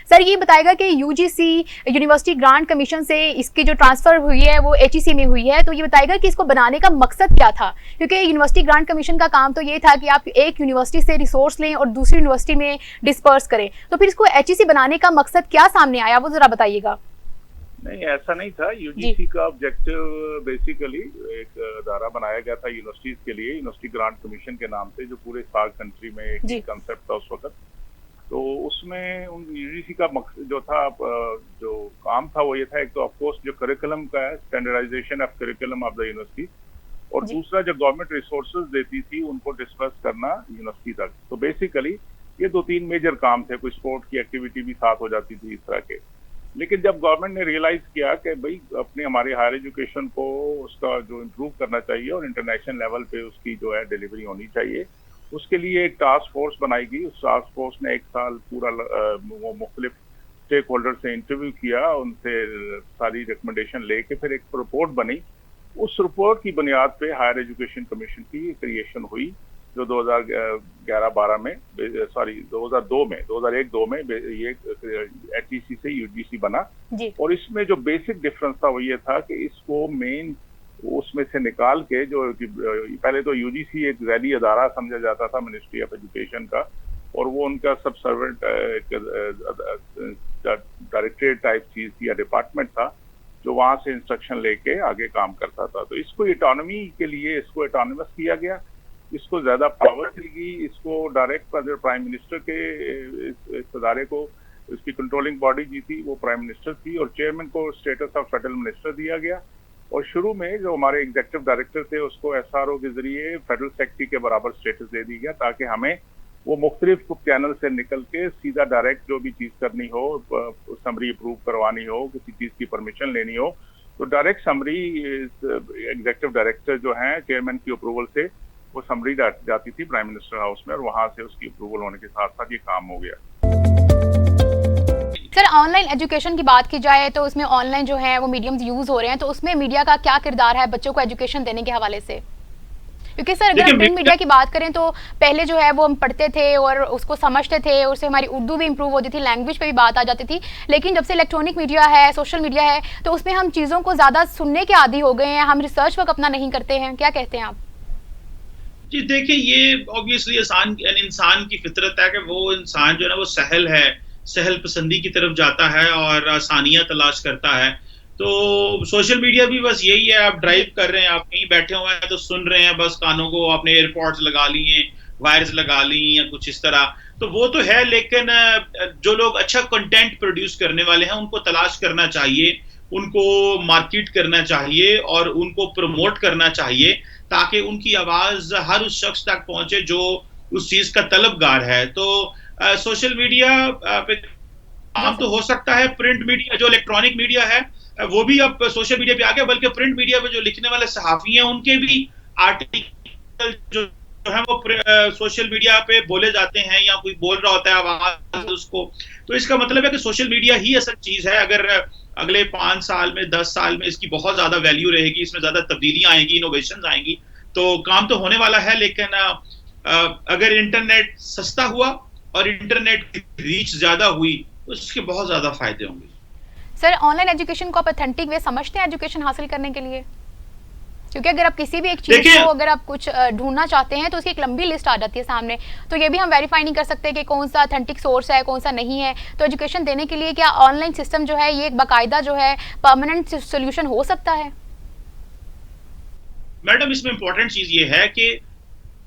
Sir ये बताएगा कि यूजीसी यूनिवर्सिटी ग्रांट कमीशन से इसकी जो ट्रांसफर हुई है वो एचईसी में हुई है, तो ये बताएगा कि इसको बनाने का मकसद क्या था, क्योंकि यूनिवर्सिटी ग्रांट कमीशन का काम तो ये था कि आप एक यूनिवर्सिटी से रिसोर्स लें और दूसरी यूनिवर्सिटी में डिस्पर्स करें, तो फिर इसको एचईसी बनाने का मकसद क्या सामने आया वो जरा बताइएगा। नहीं, ऐसा नहीं था। यूजीसी का ऑब्जेक्टिव बेसिकली एक अदारा बनाया गया था यूनिवर्सिटीज के लिए, यूनिवर्सिटी ग्रांट कमीशन के नाम से, जो पूरे साग कंट्री में एक कंसेप्ट था उस वक्त। तो उसमें उन यूजीसी का मकसद जो था, जो काम था वो ये था, एक तो ऑफकोर्स जो करिकुलम का है, standardisation of curriculum of the university, और दूसरा जो गवर्नमेंट रिसोर्सेज देती थी उनको डिस्पर्स करना यूनिवर्सिटी तक। तो बेसिकली ये 2-3 मेजर काम थे। कोई स्पोर्ट की एक्टिविटी भी साथ हो जाती थी इस तरह के। लेकिन जब गवर्नमेंट ने रियलाइज किया कि भाई अपने हमारे हायर एजुकेशन को उसका जो इम्प्रूव करना चाहिए और इंटरनेशनल लेवल पे उसकी जो है डिलीवरी होनी चाहिए, उसके लिए एक टास्क फोर्स बनाई गई। उस टास्क फोर्स ने 1 साल पूरा वो मुख्तलिफ स्टेक होल्डर से इंटरव्यू किया, उनसे सारी रिकमेंडेशन लेके फिर एक रिपोर्ट बनी। उस रिपोर्ट की बुनियाद पे हायर एजुकेशन कमीशन की क्रिएशन हुई, जो 2011-12 में, सॉरी 2001-2 में ये एचईसी से यूजीसी बना। और इसमें जो बेसिक डिफरेंस था वो ये था कि इसको मेन उसमें से निकाल के, जो पहले तो यूजीसी एक ज़ैली अदारा समझा जाता था मिनिस्ट्री ऑफ एजुकेशन का, और वो उनका सब सर्वेंट डायरेक्टरेट टाइप चीज या डिपार्टमेंट था, जो वहां से इंस्ट्रक्शन लेके आगे काम करता था। तो इसको ऑटोनॉमी के लिए इसको ऑटोनॉमस किया गया, इसको ज्यादा पावर दी गई, इसको डायरेक्ट प्राइम मिनिस्टर के इस अदारे को, इसकी कंट्रोलिंग बॉडी जी थी वो प्राइम मिनिस्टर थी, और चेयरमैन को स्टेटस ऑफ फेडरल मिनिस्टर दिया गया। और शुरू में जो हमारे एग्जीक्यूटिव डायरेक्टर थे उसको एसआरओ के जरिए फेडरल सेक्रेटरी के बराबर स्टेटस दे दी गया, ताकि हमें वो मुख्तलिफ चैनल से निकल के सीधा डायरेक्ट जो भी चीज करनी हो, समरी अप्रूव करवानी हो, किसी चीज की परमिशन लेनी हो, तो डायरेक्ट समरी एग्जीक्यूटिव डायरेक्टर जो हैं चेयरमैन की अप्रूवल से वो समरी जाती थी प्राइम मिनिस्टर हाउस में, और वहां से उसकी अप्रूवल होने के साथ साथ ये काम हो गया। सर ऑनलाइन एजुकेशन की बात की जाए तो उसमें ऑनलाइन जो है वो मीडियम्स यूज हो रहे हैं, तो उसमें मीडिया का क्या किरदार है बच्चों को एजुकेशन देने के हवाले से? क्योंकि सर अगर हम प्रिंट मीडिया की बात करें तो पहले जो है वो हम पढ़ते थे और उसको समझते थे, और उससे हमारी उर्दू भी इंप्रूव होती थी, लैंग्वेज पे भी बात आ जाती थी। लेकिन जब से इलेक्ट्रॉनिक मीडिया है, सोशल मीडिया है, तो उसमें हम चीज़ों को ज़्यादा सुनने के आदी हो गए हैं, हम रिसर्च वर्क अपना नहीं करते हैं। क्या कहते हैं आप? जी देखिए, ये ऑब्वियसली इंसान की फितरत है कि वो इंसान जो है ना वो सहल पसंदी की तरफ जाता है और आसानियां तलाश करता है। तो सोशल मीडिया भी बस यही है, आप ड्राइव कर रहे हैं, आप कहीं बैठे हुए हैं तो सुन रहे हैं, बस कानों को आपने एयरपॉड्स लगा लिए, वायर्स लगा ली या कुछ इस तरह, तो वो तो है। लेकिन जो लोग अच्छा कंटेंट प्रोड्यूस करने वाले हैं उनको तलाश करना चाहिए, उनको मार्केट करना चाहिए और उनको प्रमोट करना चाहिए, ताकि उनकी आवाज हर उस शख्स तक पहुंचे जो उस चीज का तलबगार है। तो सोशल मीडिया पे काम तो हो सकता है, प्रिंट मीडिया जो इलेक्ट्रॉनिक मीडिया है वो भी अब सोशल मीडिया पे आ गया, बल्कि प्रिंट मीडिया पे जो लिखने वाले सहाफी हैं उनके भी आर्टिकल जो है वो सोशल मीडिया पे बोले जाते हैं, या कोई बोल रहा होता है आवाज उसको। तो इसका मतलब है कि सोशल मीडिया ही असल चीज है। अगर अगले 5 साल में 10 साल में इसकी बहुत ज्यादा वैल्यू रहेगी, इसमें ज्यादा तब्दीलियां आएंगी, इनोवेशंस आएंगी, तो काम तो होने वाला है। लेकिन अगर इंटरनेट सस्ता हुआ और इंटरनेट की रीच ज्यादा हुई तो उसके बहुत ज्यादा फायदे होंगे। सर ऑनलाइन एजुकेशन को आप ऑथेंटिक वे समझते हैं एजुकेशन हासिल करने के लिए? क्योंकि अगर आप किसी भी एक चीज को अगर आप कुछ ढूंढना चाहते हैं तो उसकी एक लंबी लिस्ट आ जाती है सामने, तो ये भी हम वेरीफाई नहीं कर सकते कि कौन सा ऑथेंटिक सोर्स है, कौन सा नहीं है। तो एजुकेशन देने के लिए क्या ऑनलाइन सिस्टम जो है ये एक बाकायदा जो है परमानेंट सोल्यूशन हो सकता है? मैडम, इसमें इंपॉर्टेंट चीज ये है कि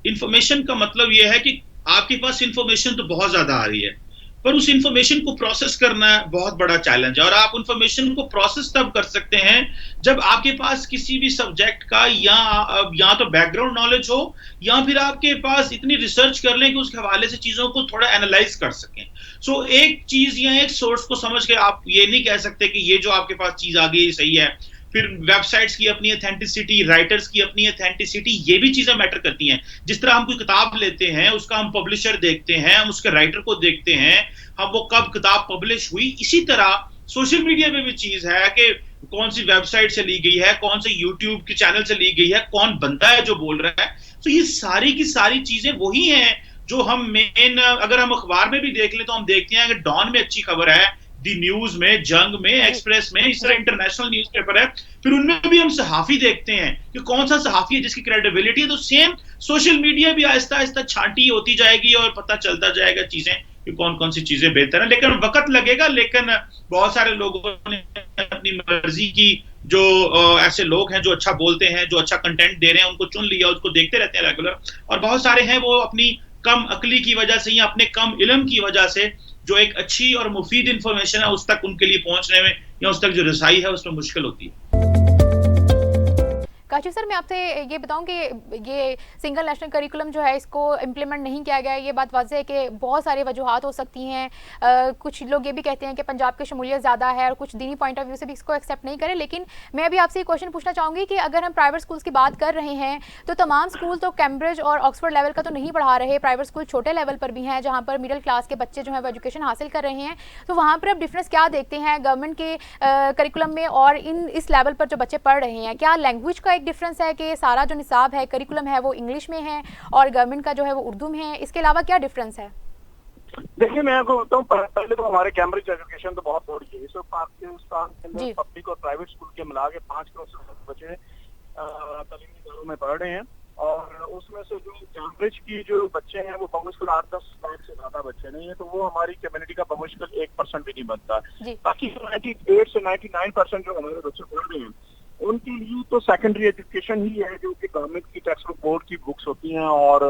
इंफॉर्मेशन का मतलब ये है कि आपके पास इंफॉर्मेशन तो बहुत ज्यादा आ रही है, पर उस इंफॉर्मेशन को प्रोसेस करना बहुत बड़ा चैलेंज है। और आप इंफॉर्मेशन को प्रोसेस तब कर सकते हैं जब आपके पास किसी भी सब्जेक्ट का या तो बैकग्राउंड नॉलेज हो, या फिर आपके पास इतनी रिसर्च कर लें कि उसके हवाले से चीजों को थोड़ा एनालाइज कर सकें। सो एक चीज या एक सोर्स को समझ के आप ये नहीं कह सकते कि ये जो आपके पास चीज आ गई सही है। फिर वेबसाइट्स की अपनी ऑथेंटिसिटी, राइटर्स की अपनी ऑथेंटिसिटी, ये भी चीजें मैटर करती हैं। जिस तरह हम कोई किताब लेते हैं, उसका हम पब्लिशर देखते हैं, हम उसके राइटर को देखते हैं, हम वो कब किताब पब्लिश हुई, इसी तरह सोशल मीडिया में भी चीज है कि कौन सी वेबसाइट से ली गई है, कौन से यूट्यूब के चैनल से ली गई है, कौन बंदा है जो बोल रहा है। तो ये सारी की सारी चीजें वही हैं जो हम मेन, अगर हम अखबार में भी देख लें तो हम देखते हैं कि डॉन में अच्छी खबर है, दी न्यूज में, जंग में, एक्सप्रेस में, इस तरह इंटरनेशनल न्यूज़पेपर है, फिर उनमें भी हम सहाफी देखते हैं कि कौन सा सहाफी है जिसकी क्रेडिबिलिटी है। तो सेम सोशल मीडिया भी आहिस्ता आहिस्ता छांटी होती जाएगी और पता चलता जाएगा चीजें कि कौन कौन सी चीजें बेहतर है, लेकिन वक्त लगेगा। लेकिन बहुत सारे लोगों ने अपनी मर्जी की, जो ऐसे लोग हैं जो अच्छा बोलते हैं, जो अच्छा कंटेंट दे रहे हैं, उनको चुन लिया, उसको देखते रहते हैं रेगुलर। और बहुत सारे हैं वो अपनी कम अकली की वजह से या अपने कम इल्म की वजह से जो एक अच्छी और मुफीद इंफॉर्मेशन है उस तक उनके लिए पहुंचने में या उस तक जो रसाई है उसमें मुश्किल होती है। काशिफ सर, मैं आपसे ये बताऊं कि ये सिंगल नेशनल करिकुलम जो है इसको इम्प्लीमेंट नहीं किया गया है, ये बात वाज़ेह है कि बहुत सारी वजूहात हो सकती हैं। कुछ लोग ये भी कहते हैं कि पंजाब की शमूलियत ज़्यादा है और कुछ दीनी पॉइंट ऑफ व्यू से भी इसको एक्सेप्ट नहीं करें। लेकिन मैं अभी आपसे ये क्वेश्चन पूछना चाहूँगी कि अगर हम प्राइवेट स्कूल्स की बात कर रहे हैं तो तमाम स्कूल तो कैम्ब्रिज और ऑक्सफोर्ड लेवल का तो नहीं पढ़ा रहे, प्राइवेट स्कूल छोटे लेवल पर भी हैं जहाँ पर मिडिल क्लास के बच्चे जो है वो एजुकेशन हासिल कर रहे हैं। तो वहाँ पर अब डिफरेंस क्या देखते हैं गवर्नमेंट के करिकुलम में और इस लेवल पर जो बच्चे पढ़ रहे हैं? क्या लैंग्वेज का एक डिफरेंस है कि सारा जो निसाब है, करिकुलम है, वो इंग्लिश में है और गवर्नमेंट का जो है वो उर्दू में है? इसके अलावा क्या डिफरेंस है? देखिए, मैं आपको बताऊँ, पहले तो हमारे कैम्ब्रिज एजुकेशन तो बहुत बड़ी है। इस वक्त पाकिस्तान के अंदर पब्लिक और प्राइवेट स्कूल के मिला के 5 करोड़ से बच्चे तालीमी इदारों में पढ़ रहे हैं, और उसमें से जो कैम्ब्रिज की जो बच्चे हैं वो बमुश्किल 8-10 लाख से ज्यादा बच्चे नहीं है, तो वो हमारी कम्युनिटी का बमुश्किल 1% भी नहीं बनता। बाकी 98 से 99% जो हमारे बच्चे पढ़ रहे हैं उनके लिए तो सेकेंडरी एजुकेशन ही है, जो कि गवर्नमेंट की टेक्स्ट बुक बोर्ड की बुक्स होती हैं। और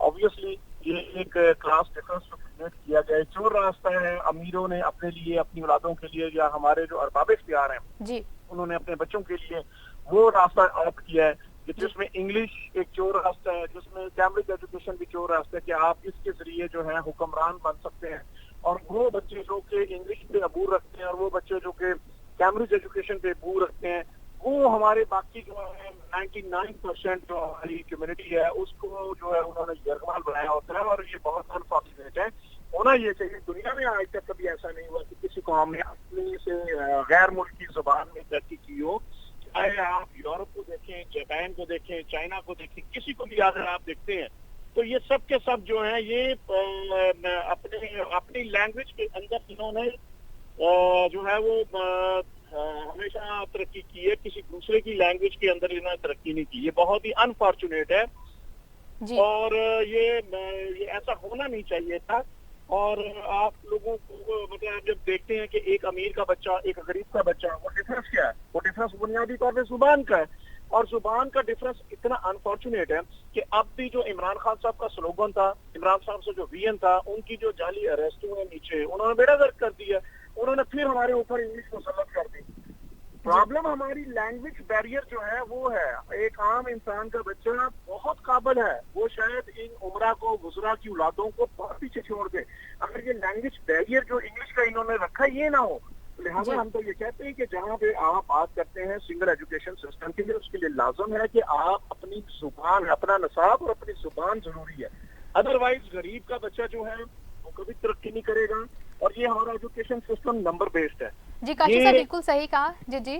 ऑब्वियसली ये एक क्लास डिफरेंस क्रिएट किया गया है। जो रास्ता है अमीरों ने अपने लिए, अपनी औलादों के लिए, या हमारे जो अरबाब इख्तियार हैं जी, उन्होंने अपने बच्चों के लिए वो रास्ता ऑप्ट किया है कि जिसमें इंग्लिश एक चोर रास्ता है, जिसमें कैम्ब्रिज एजुकेशन भी चोर रास्ता है कि आप इसके जरिए जो है हुक्मरान बन सकते हैं। और वो बच्चे जो कि इंग्लिश पे अबूर रखते हैं और वो बच्चे जो कि कैम्ब्रिज एजुकेशन पे अबूर रखते हैं, वो हमारे बाकी जो है 99% जो हमारी कम्युनिटी है उसको जो है उन्होंने यरगमाल बनाया होता है। और ये बहुत अनफॉर्चुनेट है। होना ये चाहिए, दुनिया में आज तक कभी ऐसा नहीं हुआ कि किसी कौम ने अपनी से गैर मुल्की जुबान में तरक्की की हो। चाहे आप यूरोप को देखें, जापान को देखें, चाइना को देखें, किसी को भी अगर आप देखते हैं तो ये सब के सब जो है ये अपनी लैंग्वेज के अंदर इन्होंने जो है वो हमेशा तरक्की की है, किसी दूसरे की लैंग्वेज के अंदर इन्होंने तरक्की नहीं की। ये बहुत ही अनफॉर्चुनेट है जी। और ये ऐसा होना नहीं चाहिए था। और आप लोगों को मतलब जब देखते हैं कि एक अमीर का बच्चा, एक गरीब का बच्चा, वो डिफरेंस क्या है? वो डिफरेंस बुनियादी तौर पे जुबान का है। और जुबान का डिफरेंस इतना अनफॉर्चुनेट है कि अब भी जो इमरान खान साहब का स्लोगन था, इमरान साहब से जो वीएन था, उनकी जो जाली अरेस्ट हुए नीचे, उन्होंने बेड़ा गर्क कर दिया। उन्होंने फिर हमारे ऊपर इंग्लिश मुसल्लत कर दी। प्रॉब्लम हमारी लैंग्वेज बैरियर जो है वो है। एक आम इंसान का बच्चा बहुत काबिल है, वो शायद इन उमरा को, गुजरा की औलादों को बहुत पीछे छोड़ दे, अगर ये लैंग्वेज बैरियर जो इंग्लिश का इन्होंने रखा ये ना हो। लिहाजा हम तो ये कहते हैं कि जहाँ पे आप बात करते हैं सिंगल एजुकेशन सिस्टम के लिए, उसके लिए लाजम है कि आप अपनी जुबान, अपना नसाब और अपनी जुबान जरूरी है। अदरवाइज गरीब का बच्चा जो है वो कभी तरक्की नहीं करेगा। और ये हमारा एजुकेशन सिस्टम नंबर बेस्ड है जी। काशिफ साहब बिल्कुल सही कहा जी जी।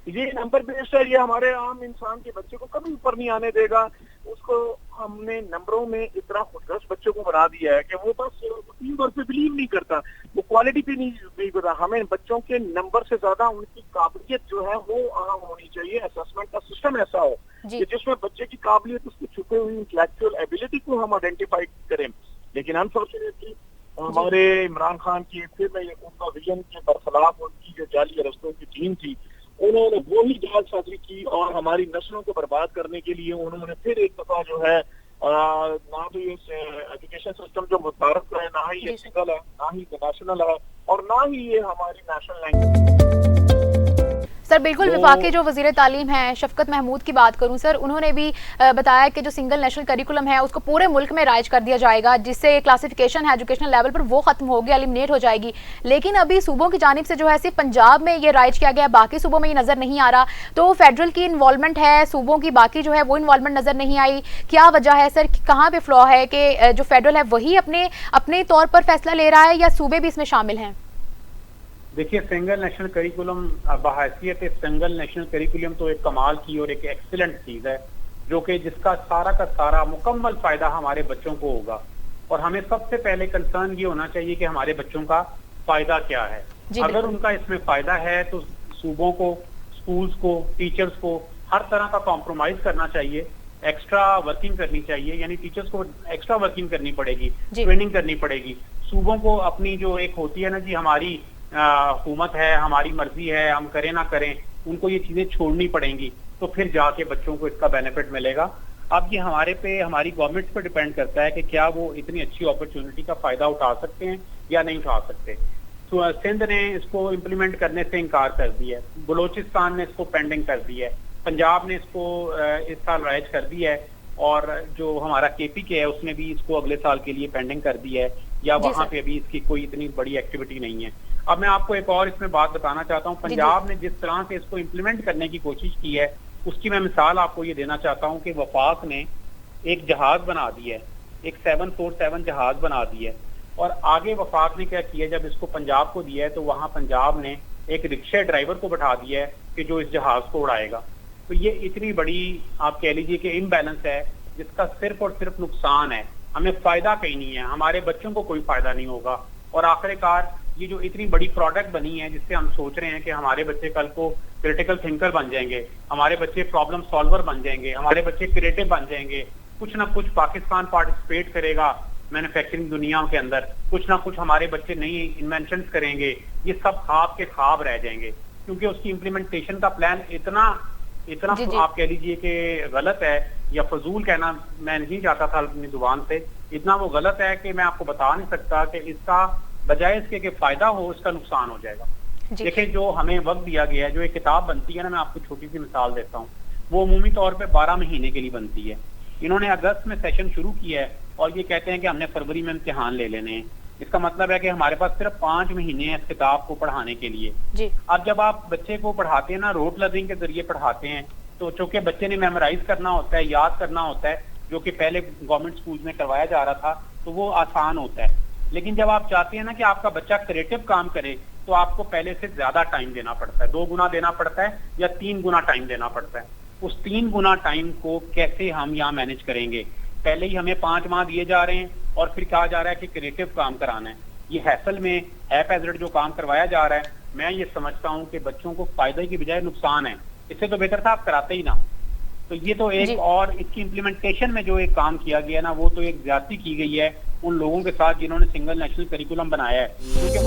ये नंबर बेस्ड है। ये हमारे आम इंसान के बच्चे को कभी ऊपर नहीं आने देगा। उसको हमने नंबरों में इतना खुदगर्ज बच्चों को बना दिया है कि वो बस टीम वर्क पे बिलीव नहीं करता, वो क्वालिटी पे नहीं करता। हमें बच्चों के नंबर से ज्यादा उनकी काबिलियत जो है वो आम होनी चाहिए। असेसमेंट का सिस्टम ऐसा हो कि जिसमें बच्चे की काबिलियत, उसकी छुपी हुई इंटेलेक्चुअल एबिलिटी को हम आइडेंटिफाई करें। लेकिन अनफॉर्चुनेटली हमारे इमरान खान की, फिर मैं उनका विजन के बरखिलाफ उनकी जो जाली अरस्तों की टीम थी, उन्होंने वो ही जालसाजी की और हमारी नस्लों को बर्बाद करने के लिए उन्होंने फिर एक दफा जो है ना तो ये एजुकेशन सिस्टम जो मुतारफ है, ना ही ये सिंगल है, ना ही नेशनल है, और ना ही ये हमारी नेशनल लैंग्वेज। सर बिल्कुल, विफाकी जो वज़ीर तालीम हैं शफकत महमूद की बात करूं सर, उन्होंने भी बताया कि जो सिंगल नेशनल करिकुलम है उसको पूरे मुल्क में राइज कर दिया जाएगा, जिससे क्लासिफिकेशन है एजुकेशनल लेवल पर वो खत्म होगी, एलिमिनेट हो जाएगी। लेकिन अभी सूबों की जानिब से जो है सिर्फ पंजाब में ये राइज किया गया, बाकी सूबों में ये नज़र नहीं आ रहा। तो फेडरल की इन्वॉल्वमेंट है, सूबों की बाकी जो है वो इन्वॉल्वमेंट नज़र नहीं आई। क्या वजह है सर, कहाँ पे फ्लॉ है कि जो फेडरल है वही अपने तौर पर फैसला ले रहा है या सूबे भी इसमें शामिल हैं? देखिए, सिंगल नेशनल करिकुलम बहैसियत सिंगल नेशनल करिकुलम तो एक कमाल की और एक एक्सीलेंट चीज़ है। जो कि जिसका सारा का सारा मुकम्मल फायदा हमारे बच्चों को होगा। और हमें सबसे पहले कंसर्न ये होना चाहिए कि हमारे बच्चों का फायदा क्या है। अगर उनका इसमें फायदा है तो सूबों को, स्कूल्स को, टीचर्स को हर तरह का कॉम्प्रोमाइज करना चाहिए, एक्स्ट्रा वर्किंग करनी चाहिए, यानी टीचर्स को एक्स्ट्रा वर्किंग करनी पड़ेगी, ट्रेनिंग करनी पड़ेगी। सूबों को अपनी जो एक होती है ना जी, हमारी हुकूमत है, हमारी मर्जी है, हम करें ना करें, उनको ये चीजें छोड़नी पड़ेंगी, तो फिर जाके बच्चों को इसका बेनिफिट मिलेगा। अब ये हमारे पे, हमारी गवर्नमेंट पे डिपेंड करता है कि क्या वो इतनी अच्छी अपॉर्चुनिटी का फायदा उठा सकते हैं या नहीं उठा सकते। तो सिंध ने इसको इम्प्लीमेंट करने से इनकार कर दिया है, बलोचिस्तान ने इसको पेंडिंग कर दिया है, पंजाब ने इसको इस साल राइज कर दिया है, और जो हमारा KPK है उसने भी इसको अगले साल के लिए पेंडिंग कर दिया है, या वहां पे अभी इसकी कोई इतनी बड़ी एक्टिविटी नहीं है। अब मैं आपको एक और इसमें बात बताना चाहता हूँ, पंजाब ने जिस तरह से इसको इम्प्लीमेंट करने की कोशिश की है उसकी मैं मिसाल आपको ये देना चाहता हूँ कि वफाक ने एक जहाज बना दिया है, एक 747 जहाज बना दिया है, और आगे वफाक ने क्या किया, जब इसको पंजाब को दिया है तो वहां पंजाब ने एक रिक्शा ड्राइवर को बैठा दिया है कि जो इस जहाज को उड़ाएगा। तो ये इतनी बड़ी आप कह लीजिए कि इम्बैलेंस है जिसका सिर्फ और सिर्फ नुकसान है, हमें फायदा कहीं नहीं है, हमारे बच्चों को कोई फायदा नहीं होगा। और आखिरकार ये जो इतनी बड़ी प्रोडक्ट बनी है जिससे हम सोच रहे हैं कि हमारे बच्चे कल को क्रिटिकल थिंकर बन जाएंगे, हमारे बच्चे प्रॉब्लम सॉल्वर बन जाएंगे, हमारे बच्चे क्रिएटिव बन जाएंगे, कुछ ना कुछ पाकिस्तान पार्टिसिपेट करेगा मैन्युफैक्चरिंग दुनिया के अंदर, कुछ ना कुछ हमारे बच्चे नई इन्वेंशंस करेंगे, ये सब ख्वाब के ख्वाब रह जाएंगे, क्योंकि उसकी इम्प्लीमेंटेशन का प्लान इतना आप कह लीजिए कि गलत है, या फजूल कहना मैं नहीं चाहता था अपनी जुबान से, इतना वो गलत है कि मैं आपको बता नहीं सकता कि इसका बजाय इसके कि फायदा हो इसका नुकसान हो जाएगा। देखिए, जो हमें वक्त दिया गया है, जो एक किताब बनती है ना, मैं आपको छोटी सी मिसाल देता हूँ, वो अमूमी तौर पे 12 महीने के लिए बनती है। इन्होंने अगस्त में सेशन शुरू किया है और ये कहते हैं कि हमने फरवरी में इम्तिहान ले लेने हैं। इसका मतलब है कि हमारे पास सिर्फ 5 महीने हैं इस किताब को पढ़ाने के लिए जी। अब जब आप बच्चे को पढ़ाते हैं ना, रोट लर्निंग के जरिए पढ़ाते हैं, तो चूंकि बच्चे ने मेमोराइज करना होता है, याद करना होता है, जो कि पहले गवर्नमेंट स्कूल में करवाया जा रहा था, तो वो आसान होता है। लेकिन जब आप चाहते हैं ना कि आपका बच्चा क्रिएटिव काम करे, तो आपको पहले से ज्यादा टाइम देना पड़ता है, 2 गुना देना पड़ता है या 3 गुना टाइम देना पड़ता है। उस 3 गुना टाइम को कैसे हम यहाँ मैनेज करेंगे? पहले ही हमें 5 माह दिए जा रहे हैं और फिर कहा जा रहा है कि क्रिएटिव काम कराना है। ये हैसल में हैप हैजर्ड जो काम करवाया जा रहा है, मैं ये समझता हूँ कि बच्चों को फायदे की बजाय नुकसान है। इससे तो बेहतर था आप कराते ही ना। तो ये तो एक, और इसकी इम्प्लीमेंटेशन में जो एक काम किया गया ना, वो तो एक ज्यादती की गई है उन लोगों के साथ जिन्होंने सिंगल नेशनल करिकुलम बनाया है, क्योंकि